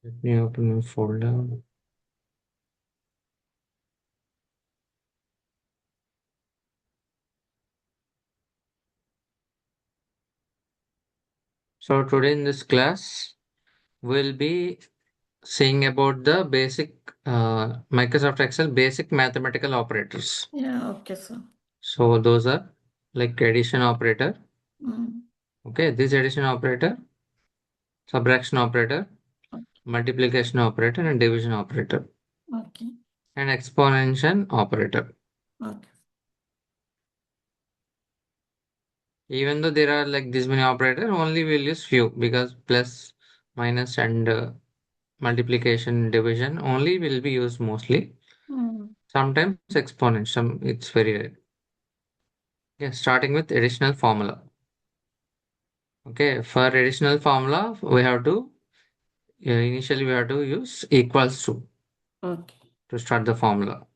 Let me open my folder. So today in this class, we'll be seeing about the basic Microsoft Excel basic mathematical operators. Yeah, okay, sir. So those are like addition operator. Mm. Okay, this addition operator, subtraction operator, multiplication operator, and division operator, Okay, and exponential operator. okay, Even though there are like this many operators, only we'll use few because plus, minus, and multiplication, division only will be used mostly. mm. Sometimes exponent, some it's very rare. Yeah, starting with additional formula. Okay, for additional formula, we have to initially we have to use equals Okay, to start the formula.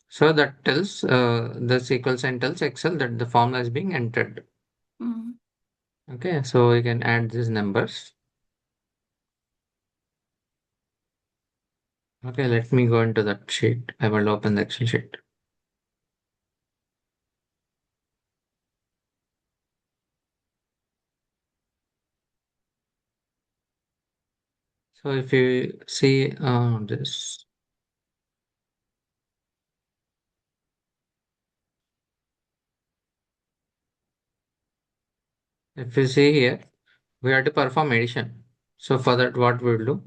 So that tells this equal sign tells Excel that the formula is being entered. mm. Okay, so we can add these numbers. Okay, let me go into that sheet. I will open the Excel sheet. So if you see this, if you see here, we have to perform addition. So for that, what we'll do?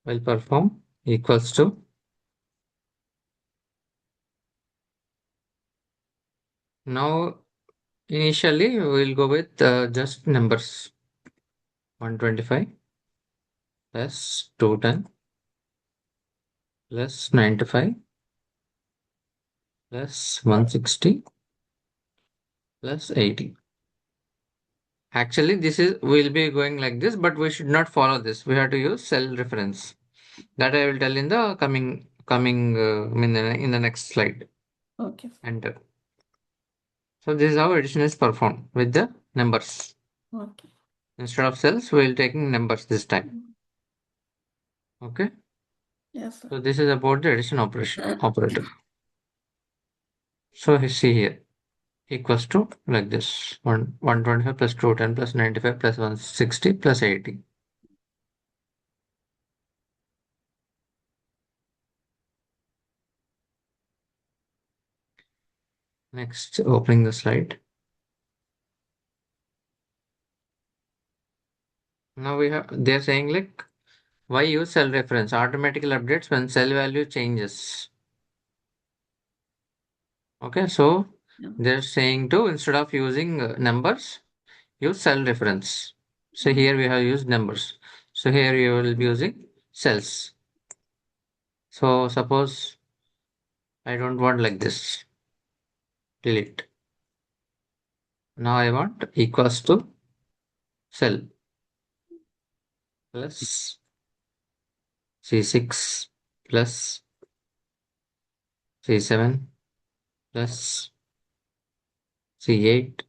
We'll perform equals to. Now, initially, we'll go with just numbers 125 plus 210 plus 95 plus 160 plus 80. Actually, this is we'll be going like this, but we should not follow this. We have to use cell reference. That I will tell in the coming in the next slide. Okay, Enter. So this is how addition is performed with the numbers. okay. Instead of cells, we will taking numbers this time. Mm. Okay. Yes, sir. So this is about the addition operation operator. So you see here equals to like this 125 plus 210 plus 95 plus 160 plus 80. Next, opening the slide. Now we have they're saying like why use cell reference automatically updates when cell value changes. Okay, so Yeah. they're saying to instead of using numbers, use cell reference. So Mm. here we have used numbers. So here you will be using cells. So suppose I don't want like this. Delete. Now I want equals to cell plus C6 plus C7 plus C8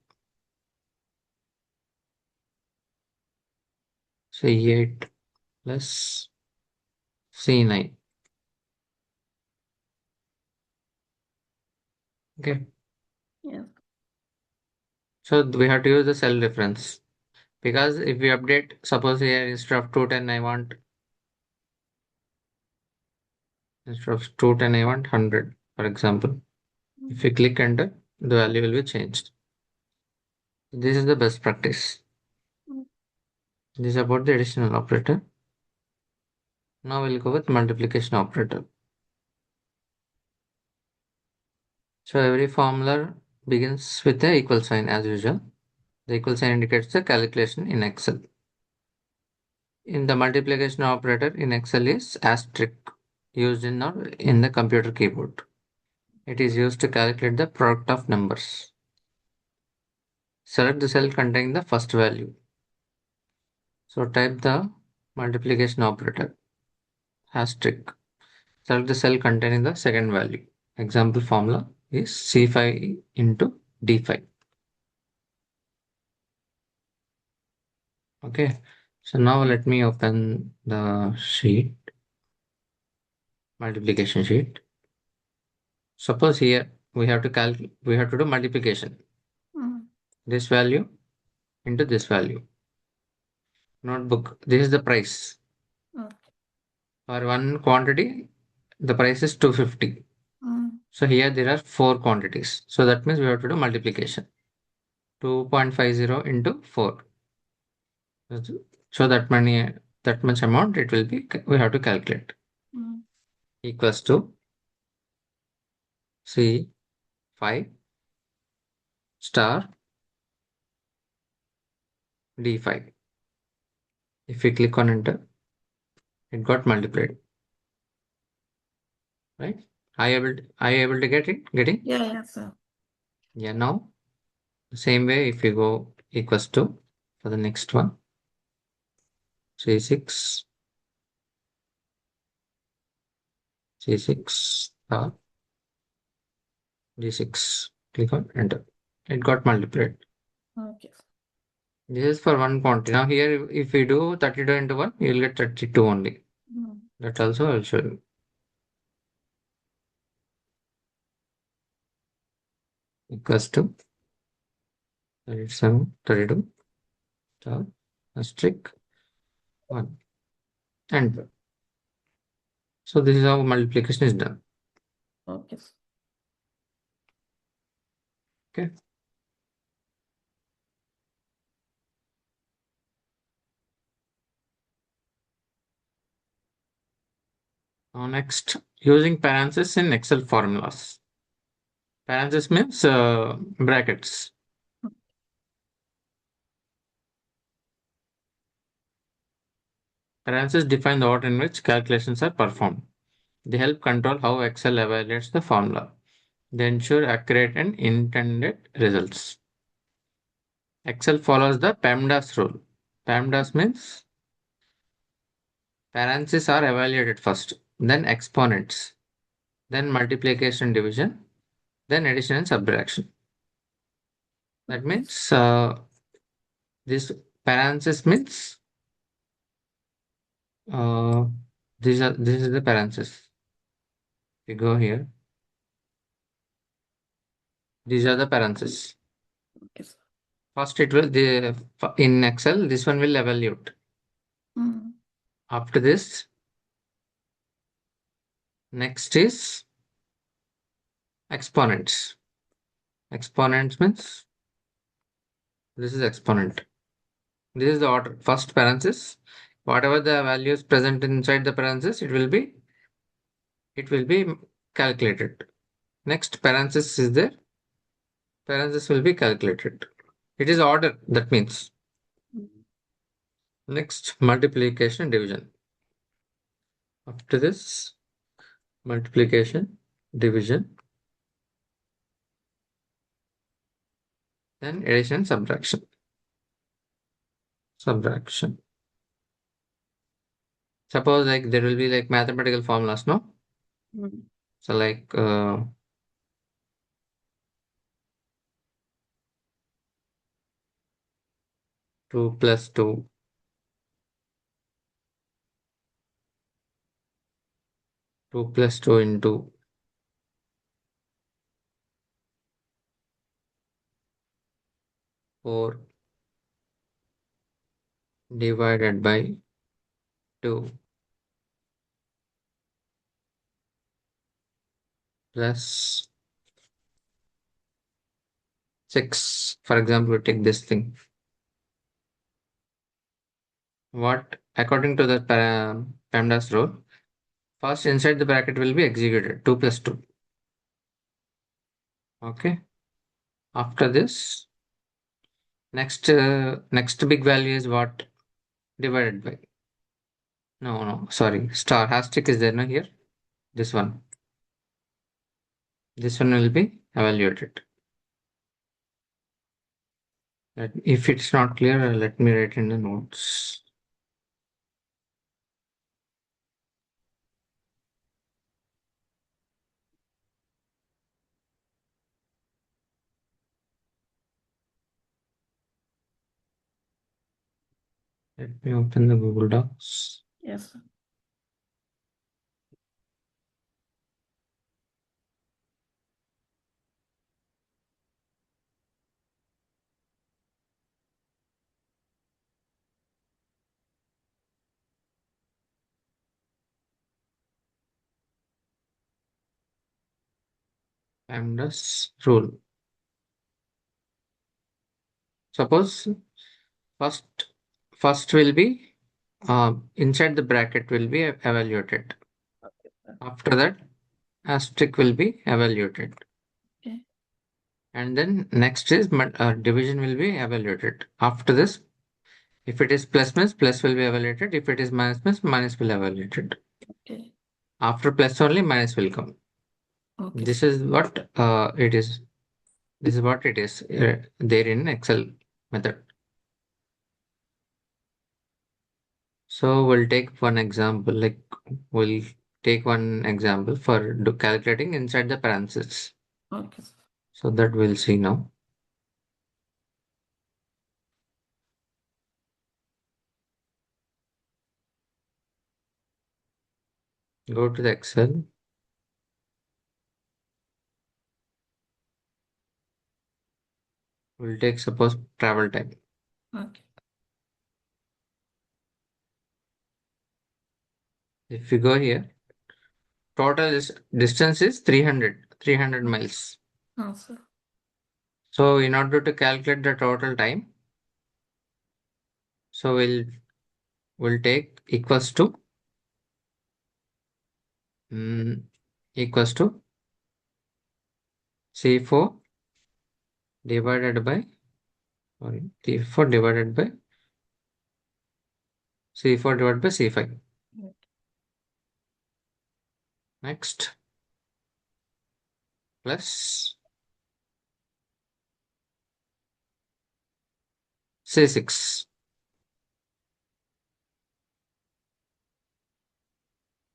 C8 plus C9. Okay. Yes. So we have to use the cell reference because if we update, suppose here instead of 210, I want instead of 210, I want 100, for example. Mm. If you click enter, the value will be changed. This is the best practice. Mm. This is about the additional operator. Now we'll go with multiplication operator. So every formula begins with the equal sign as usual. The equal sign indicates the calculation in Excel. In the multiplication operator in Excel is asterisk used in the computer keyboard. It is used to calculate the product of numbers. Select the cell containing the first value. So type the multiplication operator asterisk. Select the cell containing the second value. Example formula is C5 into D5. Okay. So now let me open the sheet, multiplication sheet. Suppose here we have to do multiplication. Mm. This value into this value. Notebook, this is the price. Okay. For one quantity, the price is 250. Mm. So here there are four quantities. So that means we have to do multiplication. 2.50 into 4. So that much amount it will be, we have to calculate. Mm. Equals to C5 star D5. If we click on enter, it got multiplied, right? Are you able to getting? Yeah, yeah, sir. Yeah, now the same way if you go equals to for the next one, C6, C6 star D6. Click on enter. It got multiplied. Okay. This is for one quantity. Now here, if we do 32 into 1, you will get 32 only. Mm. That also I will show you. Equals to 37, 32, star, asterisk, 1. And so this is how multiplication is done. Okay. Okay. Now next, using parentheses in Excel formulas. Parentheses means brackets. Parentheses define the order in which calculations are performed. They help control how Excel evaluates the formula. They ensure accurate and intended results. Excel follows the PEMDAS rule. PEMDAS means parentheses are evaluated first, then exponents, then multiplication division, then addition and subtraction. That Okay. means this parenthesis means uh, this is the parenthesis. We go here. These are the parentheses. Okay, sir. First, it will the in Excel. This one will evaluate. Mm. After this, next is exponents. Exponents means this is exponent. This is the order. First parenthesis. Whatever the values present inside the parenthesis, it will be calculated. Next parenthesis is there. Parenthesis will be calculated. It is order. That means Mm. next multiplication division. After this multiplication division, then addition subtraction. Subtraction. Suppose like there will be like mathematical formulas, no? Mm. So like 2 plus 2, 2 plus 2 into 4 divided by 2 plus 6. For example, we take this thing. What, according to the PEMDAS rule, first inside the bracket will be executed 2 plus 2. Okay. After this, next big value is what? Divided by. No, no, sorry. Star hashtag is there no here. This one. This one will be evaluated. If it's not clear, let me write in the notes. Let me open the Google Docs. Yes, sir. Lambda's rule. Suppose first first will be inside the bracket will be evaluated. Okay, sir. After that, asterisk will be evaluated. Okay. And then next is division will be evaluated. After this, if it is plus means plus will be evaluated. If it is minus means minus will be evaluated. Okay. After plus only minus will come. Okay, This sir. is what it is. This is what it is there in Excel method. So we'll take one example. Like we'll take one example for calculating inside the parentheses. Okay, sir. So that we'll see now. Go to the Excel. We'll take suppose travel time. Okay. If you go here, total distance is 300 miles. Oh, sir. So in order to calculate the total time, so we'll take mm, equals to C4 divided by C4 divided by C4 divided by C5. Next plus C6.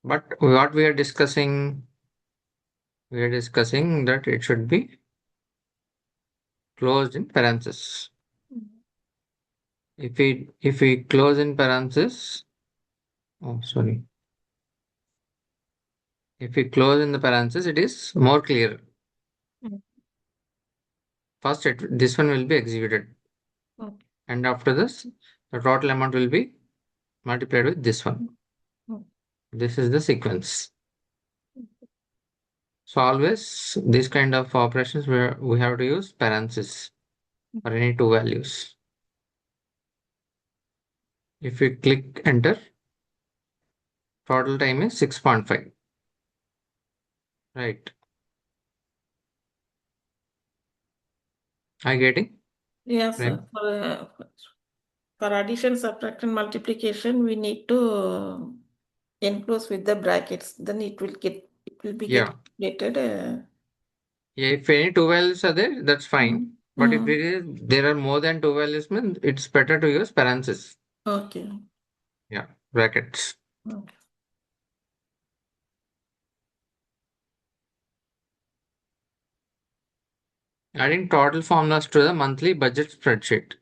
But what we are discussing that it should be closed in parentheses. If we close in parentheses, oh sorry. If we close in the parentheses, it is more clear. Mm. First, this one will be executed, Okay. and after this, the total amount will be multiplied with this one. Mm. This is the sequence. So always these kind of operations where we have to use parentheses for any two values. If we click enter, total time is 6.5. Right. Are you getting? Yes, Right. sir. For addition, subtraction, multiplication, we need to enclose with the brackets. Then it will be Yeah. get calculated. Yeah. If any two values are there, that's fine. Mm. But if Mm. there are more than two values, means it's better to use parentheses. Okay. Yeah. Brackets. Okay. Adding total formulas to the monthly budget spreadsheet.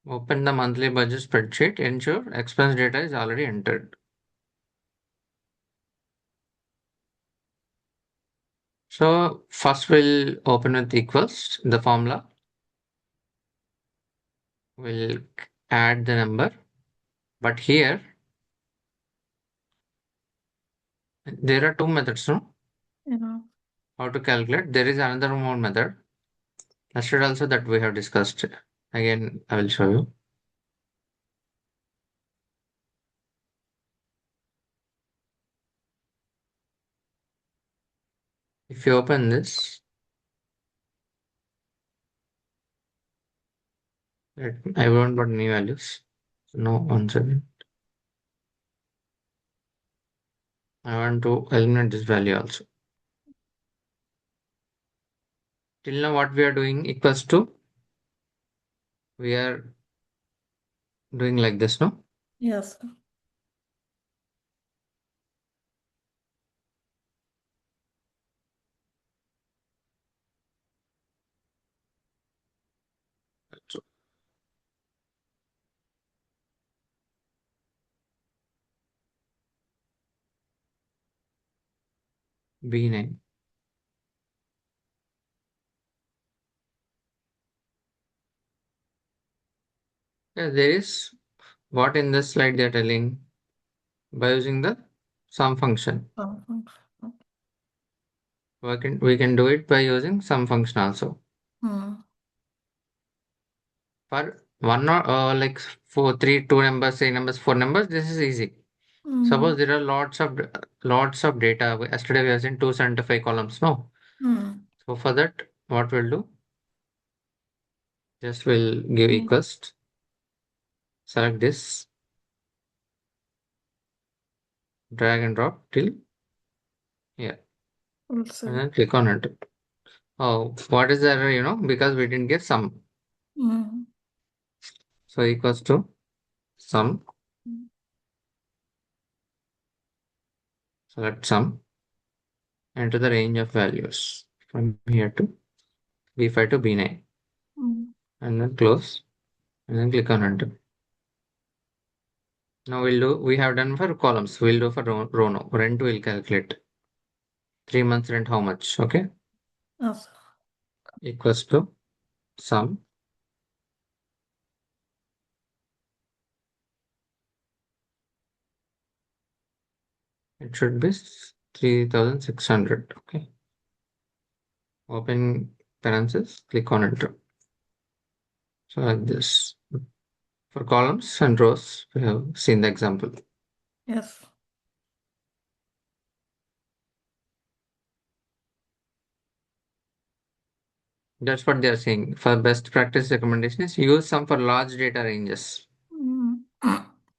Open the monthly budget spreadsheet. Ensure expense data is already entered. So first we'll open with equals the formula. We'll add the number. But here there are two methods, no? Yeah. How to calculate. There is another more method. Yesterday also that we have discussed. Again, I will show you. If you open this, I won't put any values. No, 1 second. I want to eliminate this value also. Till now, what we are doing equals to, we are doing like this, no? Yes. So B9. Yeah, there is what in this slide they're telling by using the sum function. Mhm. We can do it by using sum function also. Mm. For one or like for three, two numbers, three numbers, four numbers, this is easy. Suppose Mm. there are lots of data. Yesterday we have seen 275 columns. No. Mm. So for that, what we'll do? Just we'll give Mm. equals. Select this, drag and drop till here, and Also. then click on enter. Oh, what is the error? Because we didn't get sum. Mm. So equals to sum. Select sum. Enter the range of values from here to B5 to B9, Mm. and then close, and then click on enter. Now we have done for columns. We'll do for row now. Rent we'll calculate. 3 months rent, how much? Okay. Also. Equals to sum. It should be 3,600. Okay. Open parenthesis, click on enter. So like this. For columns and rows, we have seen the example. Yes. That's what they are saying. For best practice recommendation is use sum for large data ranges. Mm.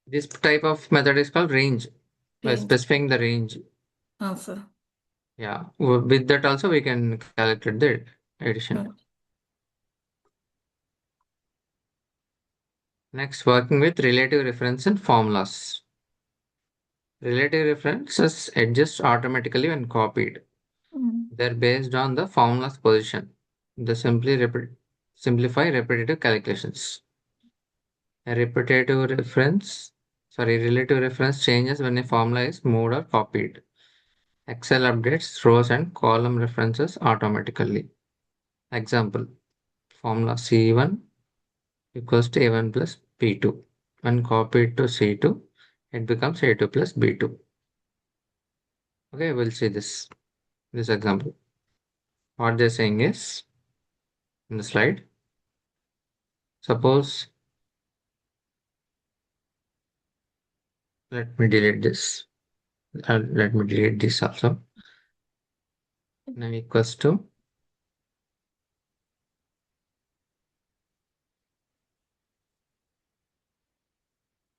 This type of method is called range, by Range. specifying the range. Answer. Yeah, with that also we can calculate the addition. Mm. Next, working with relative reference and formulas. Relative references adjust automatically when copied. Mm. They're based on the formula's position. They simplify repetitive calculations. A relative reference changes when a formula is moved or copied. Excel updates rows and column references automatically. Example, formula C1 equals to A1 plus B2. When copied to C2, it becomes A2 plus B2. Okay, we'll see this example. What they're saying is in the slide, suppose, let me delete this. Let me delete this also. Now equals to,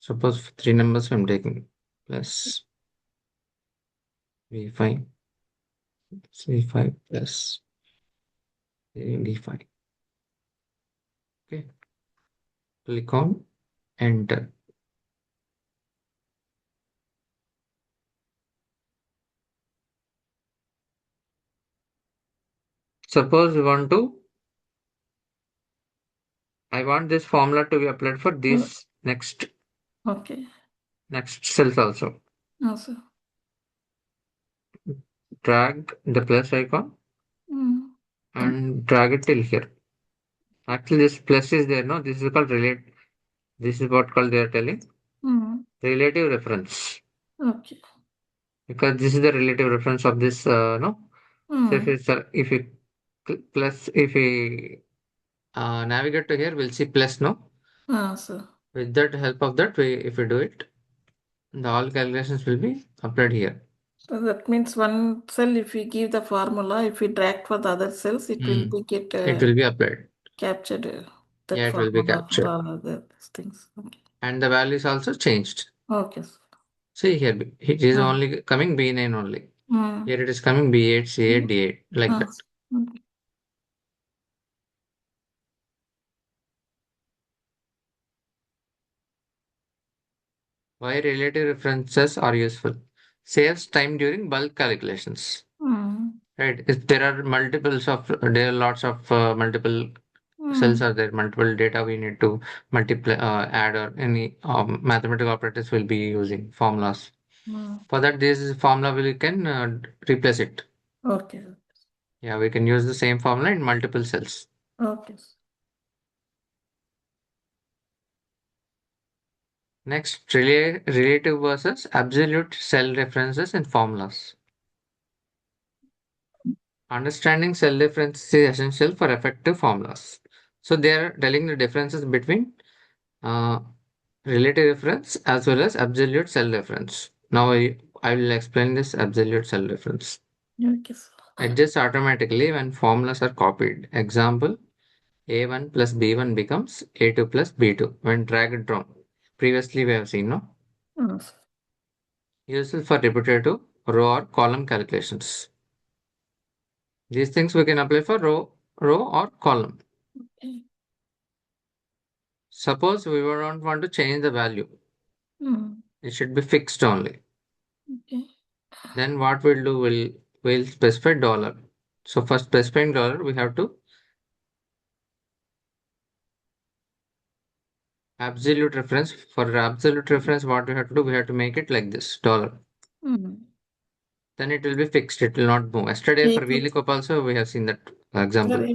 suppose three numbers I'm taking, plus V5, C5 plus D5. Okay, click on enter. Suppose I want this formula to be applied for Mm. this Okay. next cells also. Also. Drag the plus icon Mm. and drag it till here. Actually, this plus is there, no? This is called relate. This is what called they are telling Mm. relative reference, Okay. because this is the relative reference of this, no? So Mm. if we if we navigate to here, we'll see plus, no? Also. With that help of that, if we do it, the all calculations will be applied here. So that means one cell, if we give the formula, if we drag for the other cells, it will Hmm. be get It will be applied. captured that Yeah, it will be formula for captured. the things. Okay. And the values also changed. Okay. See here, it is Mm. only coming B9 only. Mm. Here it is coming B8, C8, Mm. D8, like that. Okay. Why relative references are useful? Saves time during bulk calculations. Mm. Right? If there are lots of multiple cells Mm. are there, multiple data we need to multiply, add, or any mathematical operators will be using formulas. Mm. For that, this formula will can replace it. Okay. Yeah, we can use the same formula in multiple cells. Okay. Next, relative versus absolute cell references and formulas. Understanding cell difference is essential for effective formulas. So they are telling the differences between uh, relative reference as well as absolute cell reference. Now I will explain this absolute cell reference. Okay. Adjusts automatically when formulas are copied. Example, A1 plus B1 becomes A2 plus B2 when drag and drop. Previously we have seen, no? Mm. Useful for repetitive row or column calculations. These things we can apply for row or column. Okay. Suppose we don't want to change the value. Mm. It should be fixed only. Okay. Then what we'll do, we'll specify dollar. So for specifying dollar, we have to absolute reference. For absolute reference, what we have to do, we have to make it like this, dollar. Mm. Then it will be fixed. It will not move. Yesterday for If, VLOOKUP also we have seen that sir, example.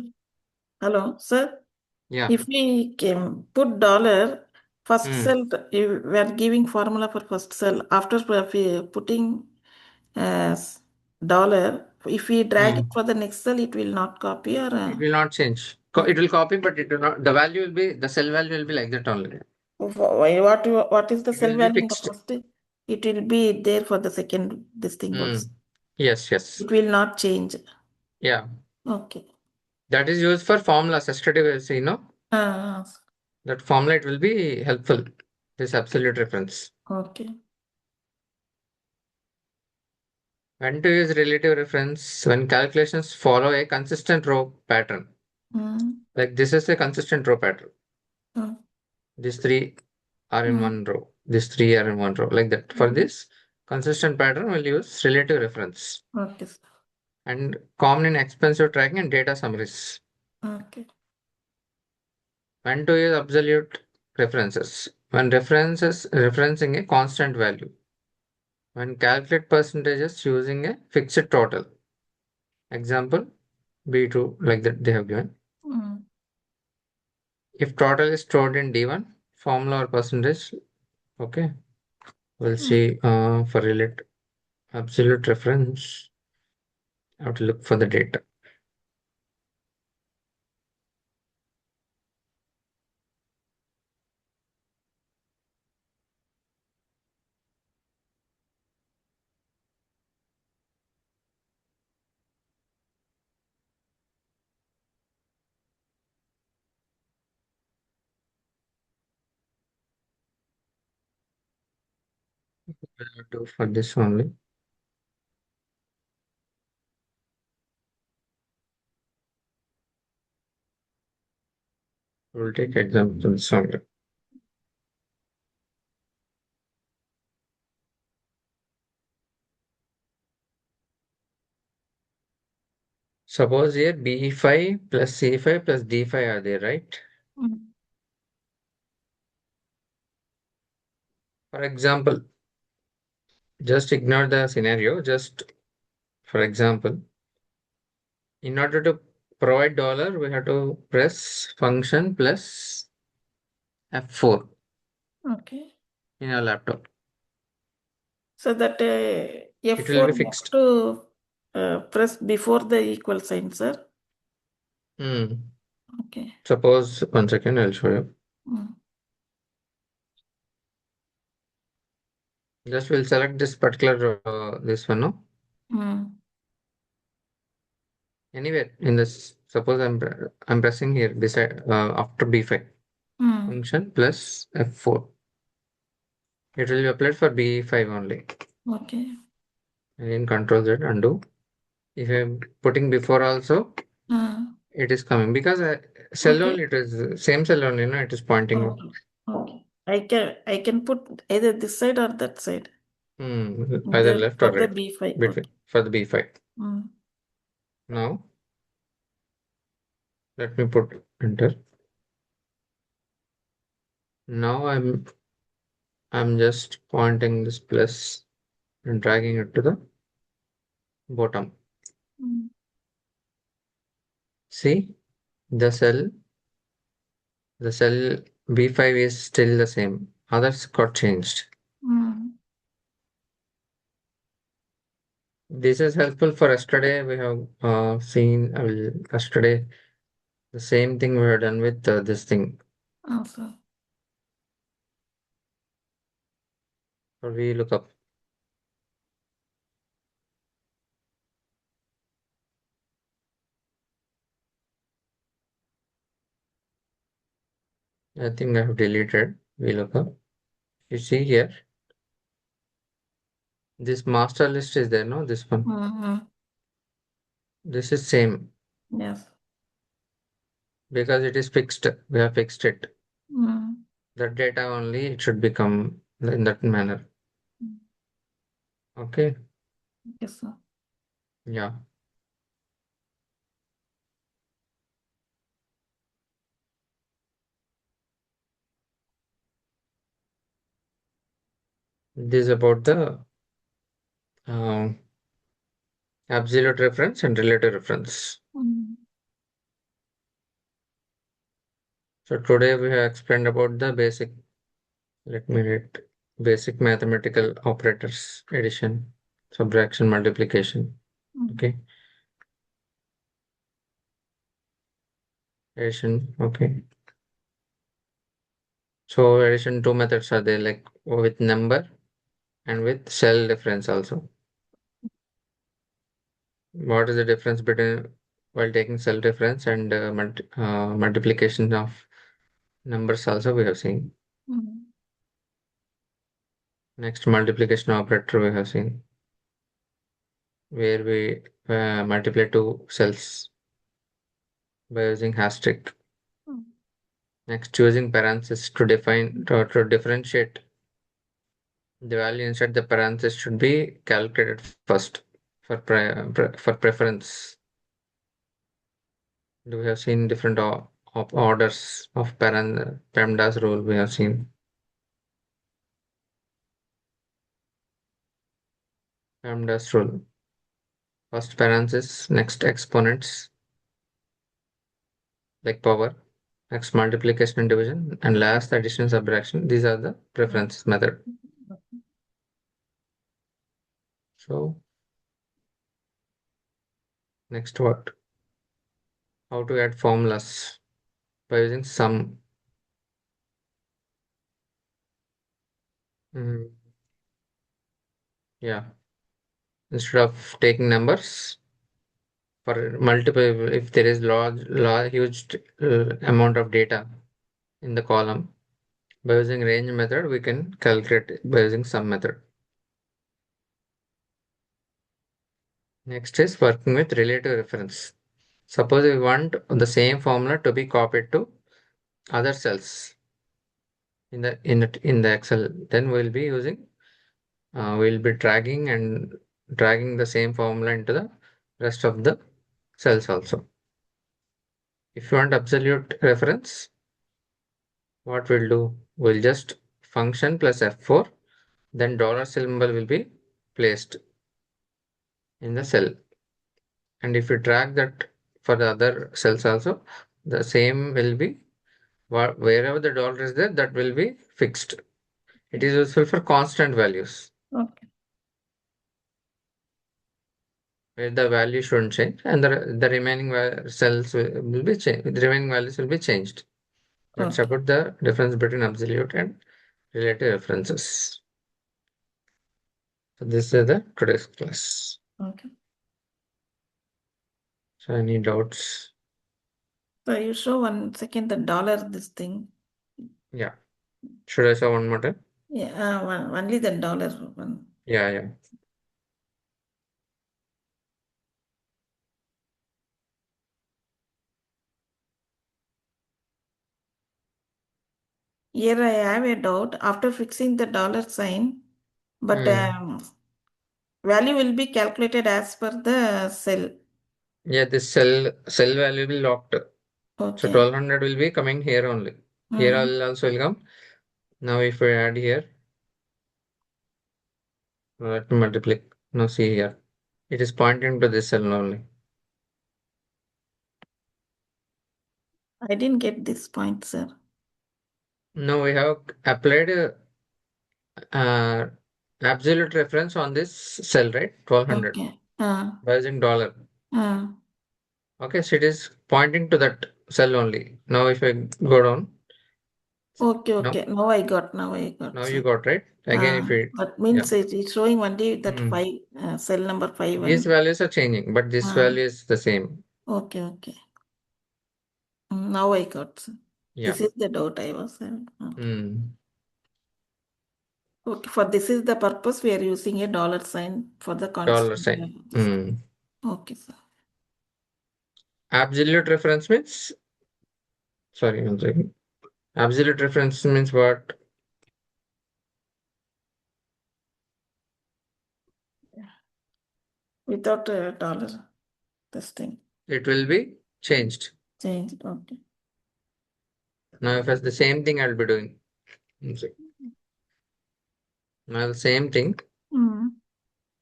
hello, sir. Yeah. If we can put dollar first Hmm. cell, if we are giving formula for first cell. After putting dollar, if we drag it Hmm. for the next cell, it will not copy or. It will not change. It will copy, but it will not. The value will be the cell value will be like that only. What is the It cell will be value in the fixed. first? It will be there for the second this thing Hmm. also. Yes. Yes. It will not change. Yeah. Okay. That is used for formulas. Yesterday we have seen, no? Uh, That formula it will be helpful. This absolute reference. okay. When to use relative reference? When calculations follow a consistent row pattern. Mm, Like this is a consistent row pattern. mm, These three are in mm, one row. These three are in one row. Like that. For mm. this consistent pattern, we'll use relative reference. Okay, sir. And common in expensive tracking and data summaries. Okay. When to use absolute references? When references referencing a constant value. When calculate percentages using a fixed total. Example, B2, like that they have given. Mm, If total is stored in D1, formula or percentage, okay. We'll mm. see for relate absolute reference, I have to look for the data. We'll do for this only. We'll take examples only. Suppose here B5 plus C5 plus D5 are there, right? Mm, For example, just ignore the scenario. Just for example, in order to provide dollar, we have to press function plus F4 okay. in our laptop. So that It will F4 be have fixed. to press before the equal sign, sir. Hmm. Okay. Suppose, one second, I'll show you. Mm, Just we'll select this particular, this one, no? mm, Anywhere in this, suppose I'm pressing here beside, after B5, mm. function plus F4. It will be applied for B5 only. Okay. Again, Control Z, undo. If I'm putting before also, Uh, it is coming because cell okay. only, it is same cell only, no? It is pointing out. Okay. Okay. I can put either this side or that side. Either The left for or the right, B5. between Okay. for the B5. Mm, Now, let me put enter. Now I'm just pointing this plus and dragging it to the bottom. Mm. See, the cell B5 is still the same. Others got changed. Mm. This is helpful for yesterday. We have seen yesterday the same thing we have done with this thing. Also. Or we look up. I think I have deleted. We look up. You see here, this master list is there, no? This one. Mm-hmm. This is same Yes. because it is fixed. We have fixed it. Mm. The data only it should become in that manner. Okay. Yes, sir. Yeah. This is about the um, absolute reference and relative reference. Mm. So today we have explained about the basic, let me read, basic mathematical operators, addition, subtraction, multiplication. Mm. Okay. Addition. Okay. So addition two methods are there like with number and with cell difference also. What is the difference between while taking cell difference and multiplication of numbers also we have seen. Mm. Next multiplication operator we have seen where we multiply two cells by using asterisk. Mm. Next choosing parentheses to define to differentiate the value inside the parentheses should be calculated first for for preference. We have seen different of orders of PEMDAS rule we have seen. PEMDAS rule. First parenthesis, next exponents like power, next multiplication and division, and last addition subtraction. These are the preferences method. So next what? How to add formulas by using sum. Mm, yeah. Instead of taking numbers for multiple, if there is huge amount of data in the column, by using range method, we can calculate it by using sum method. Next is working with relative reference. Suppose we want the same formula to be copied to other cells in the Excel, then we'll be dragging the same formula into the rest of the cells also. If you want absolute reference, what we'll do, we'll just function plus F4, then dollar symbol will be placed in the cell. And if you drag that for the other cells also, the same will be wherever the dollar is there, that will be fixed. It is useful for constant values Okay. where the value shouldn't change, and the remaining cells will be changed. The remaining values will be changed. That's Okay. about the difference between absolute and relative references. So this is the today's class. Okay. So any doubts? So you show 1 second the dollar this thing. Yeah. Should I say one more time? Yeah, only the dollar one. Yeah, yeah. Here I have a doubt after fixing the dollar sign, but Hmm. value will be calculated as per the cell. Yeah, this cell value will locked. So Okay. 1200 will be coming here only. Here Mm. also will come. Now if we add here, let me multiply. Now see here. It is pointing to this cell only. I didn't get this point, sir. Now we have applied uh, absolute reference on this cell, right? 1200 Okay. by using dollar. Uh, Okay, so it is pointing to that cell only. Now if I go down, okay, now okay. Now I got, you sir. got right. Again, if it But yeah, means it's showing only that Hmm. 5, cell number 5 These and values are changing, but this value is the same. okay, okay. Now I got, sir. Yeah. This is the doubt I was having. Hmm. Okay, for this is the purpose we are using a dollar sign for the Dollar constant. sign. Hmm. Okay, sir. Absolute reference means, sorry, one second. Absolute reference means what? Without a dollar, this thing It will be changed. changed. Okay. Now, if it's the same thing, I'll be doing. One second. Now, the same thing,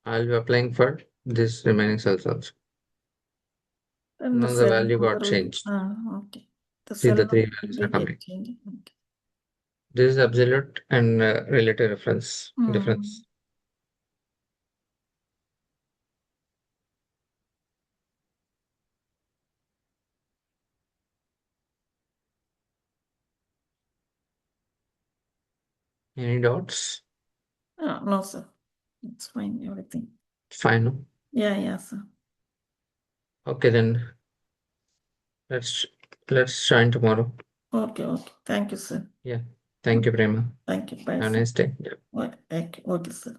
I'll be applying for this remaining cells also. And the Now, the cell value got number will, changed. okay. The See, cell the number three will values be are coming. get changed. Okay. This is absolute and relative reference Mm. difference. Any doubts? No, sir. It's fine, everything. Fine. Yeah, sir. Okay, then let's join tomorrow. Okay. Thank you, sir. Yeah. Thank you, Prema. Thank you. Bye, Have a sir. nice day. Yeah. Okay, thank you. Okay, sir.